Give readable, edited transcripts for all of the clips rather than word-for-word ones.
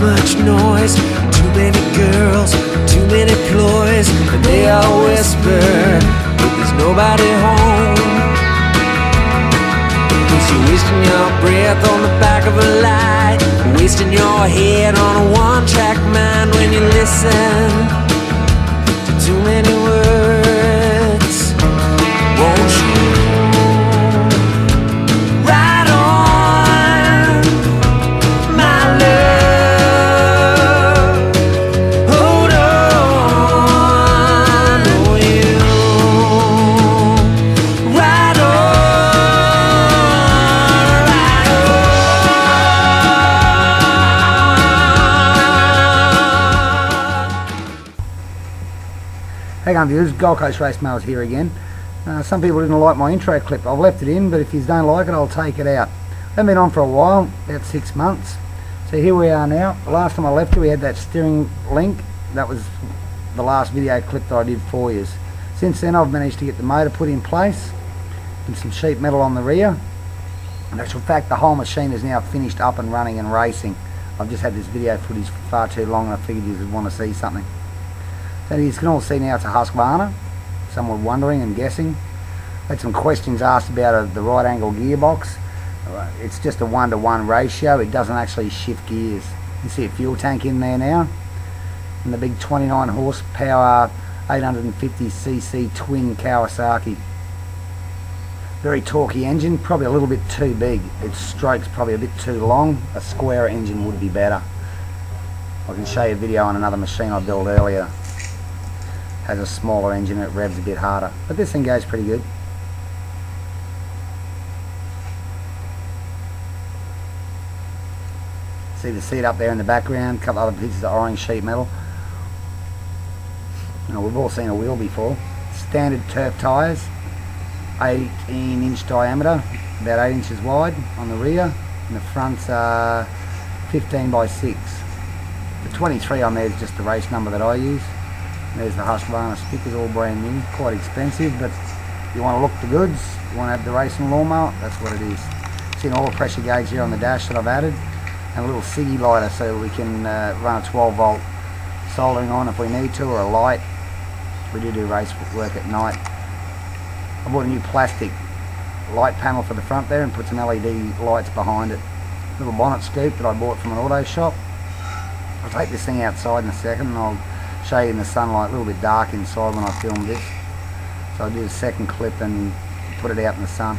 much noise, too many girls, too many ploys, and they all whisper, but there's nobody home. Cause you're wasting your breath on the back of a light, wasting your head on a one-track mind when you listen to too many words. Won't you ride on, my love? Hold on, will you ride on, ride on. Hey, viewers, Gold Coast Race Mowers here again. Some people didn't like my intro clip. I've left it in, but if you don't like it, I'll take it out. I've been on for a while, about 6 months. So here we are now. Last time I left it, we had that steering link. That was the last video clip that I did for you. Since then, I've managed to get the motor put in place and some sheet metal on the rear. In actual fact, the whole machine is now finished up and running and racing. I've just had this video footage for far too long, and I figured you would want to see something. So you can all see now it's a husqvarna. Some were wondering and guessing. Had some questions asked about the right angle gearbox. It's just a 1-to-1 ratio. It doesn't actually shift gears. You see a fuel tank in there now, and the big 29 horsepower 850cc twin Kawasaki. Very torquey engine, probably a little bit too big. Its stroke's probably a bit too long. A square engine would be better. I can show you a video on another machine I built earlier. Has a smaller engine and it revs a bit harder, but this thing goes pretty good. See the seat up there in the background, a couple other pieces of orange sheet metal. You know, we've all seen a wheel before. Standard turf tyres, 18-inch diameter, about 8 inches wide on the rear, and the front's 15 by 6. The 23 on there is just the race number that I use. There's the Husqvarna stickers, all brand new, quite expensive, but you want to look the goods, you want to have the racing lawnmower, that's what it is. See an oil pressure gauge here on the dash that I've added, and a little ciggy lighter so we can run a 12 volt soldering on if we need to, or a light. We do race work at night. I bought a new plastic light panel for the front there and put some LED lights behind it. Little bonnet scoop that I bought from an auto shop. I'll take this thing outside in a second and I'll show you in the sunlight. A little bit dark inside when I filmed this, so I did a second clip and put it out in the sun.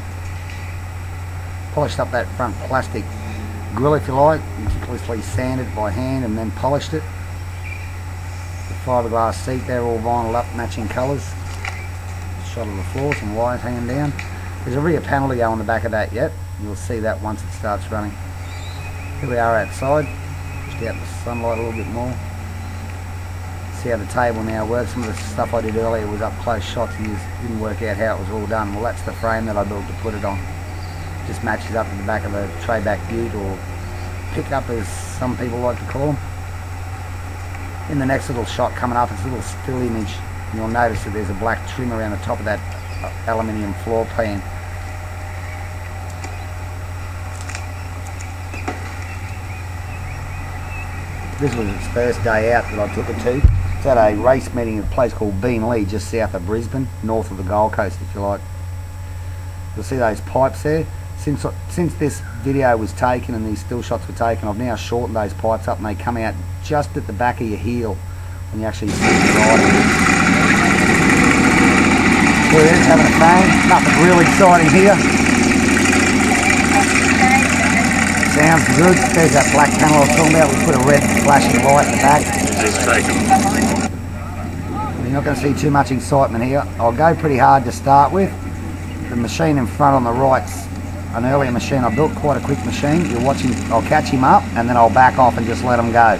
Polished up that front plastic grill, if you like, meticulously sanded by hand and then polished it. The fiberglass seat there, all vinyl up, matching colours. Shot of the floor, some wires hanging down. There's a rear panel to go on the back of that yet. You'll see that once it starts running. Here we are outside, just out the sunlight a little bit more. See how the table now works. Some of the stuff I did earlier was up close shots and just didn't work out how it was all done. Well, that's the frame that I built to put it on. Just matches up to the back of a tray back butte, or pickup as some people like to call them. In the next little shot coming up, it's a little still image. And you'll notice that there's a black trim around the top of that aluminium floor pan. This was its first day out that I took it to. It's at a race meeting at a place called Beanley, just south of Brisbane, north of the Gold Coast if you like. You'll see those pipes there. Since this video was taken and these still shots were taken, I've now shortened those pipes up and they come out just at the back of your heel when you actually see the rider. There it is, having a bang. Nothing real exciting here. Sounds good. There's that black panel I was talking about. We put a red flashing light in the back. You're not going to see too much excitement here. I'll go pretty hard to start with. The machine in front on the right's an earlier machine I built, quite a quick machine. You're watching, I'll catch him up and then I'll back off and just let him go.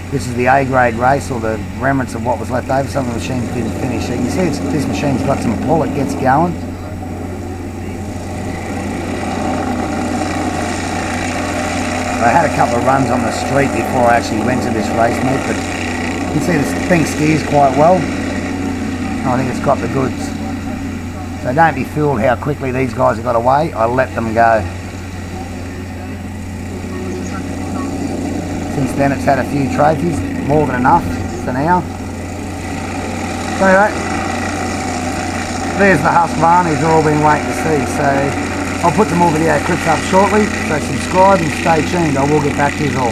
This is the A grade race, or the remnants of what was left over. Some of the machines didn't finish. So you can see this machine's got some pull, it gets going. I had a couple of runs on the street before I actually went to this race meet, but you can see this thing steers quite well. I think it's got the goods. So don't be fooled how quickly these guys have got away. I let them go. Since Since then it's had a few trophies, more than enough for now. So anyway, there's the husqvarna you've all been waiting to see. So I'll put some more video clips up shortly, so subscribe and stay tuned. I will get back to you all.